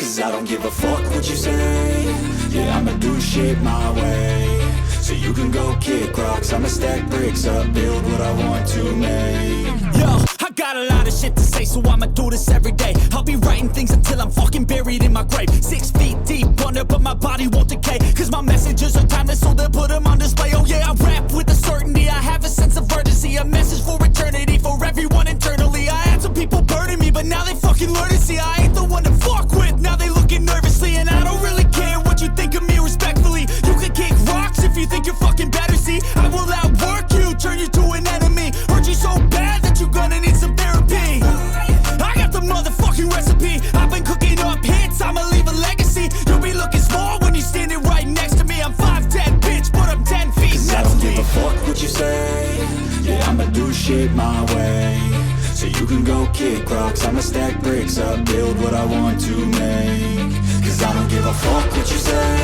Cause I don't give a fuck what you say. Yeah, I'ma do shit my way. So you can go kick rocks, I'ma stack bricks up, build what I want to make. Yo, I got a lot of shit to say, so I'ma do this every day. I'll be writing things until I'm fucking buried in my grave. 6 feet deep under, but my body won't decay. Cause my messages are timeless, so they'll put them on display. Oh yeah, I rap with a certainty, I have a sense of urgency. A message for eternity, for everyone internally. I had some people burning me, but now they fucking learn to see I ain't the one to fuck with, now they looking nervously. And I don't really care what you think of me respectfully. You can kick rocks if you think you're fucking better, see. I will outwork you, turn you to an enemy. Hurt you so bad that you're gonna need some therapy. I got the motherfucking recipe. I've been cooking up hits, I'ma leave a legacy. You'll be looking small when you're standing right next to me. I'm 5'10", bitch, but I'm 10 feet. Cause I don't give a fuck what you say. Yeah, I'ma do shit my way. So you can go kick rocks, I'ma stack bricks up, build what I want to make. Cause I don't give a fuck what you say.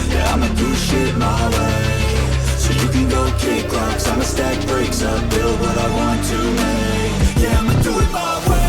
Yeah, I'ma do shit my way. So you can go kick rocks, I'ma stack bricks up, build what I want to make. Yeah, I'ma do it my way.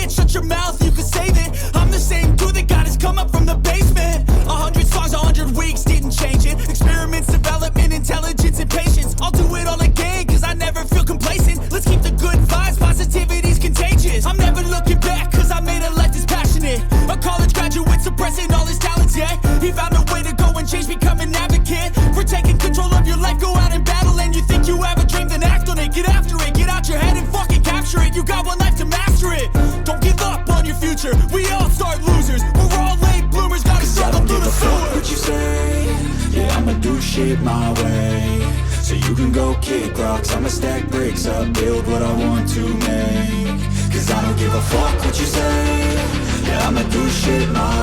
Shut your mouth, you can save it. I'm the same dude that got his come up from the basement. 100 songs, 100 weeks, didn't change it. Experiments, development, intelligence, and patience. I'll do it all again, cause I never feel complacent. Let's keep the good vibes, positivity's contagious. I'm never looking back, cause I made a life that's passionate. A college graduate suppressing all his talents, yeah. He found a way to go and change, become an advocate. For taking control of your life, go out and battle. And you think you have a dream, then act on it. Get after it, get out your head and fucking capture it. You got one life to master it. Don't give up on your future, we all start losers. We're all late bloomers, gotta struggle through the sewer. What you say? Yeah, I'ma do shit my way. So you can go kick rocks, I'ma stack bricks up, build what I want to make. Cause I don't give a fuck what you say. Yeah, I'ma do shit my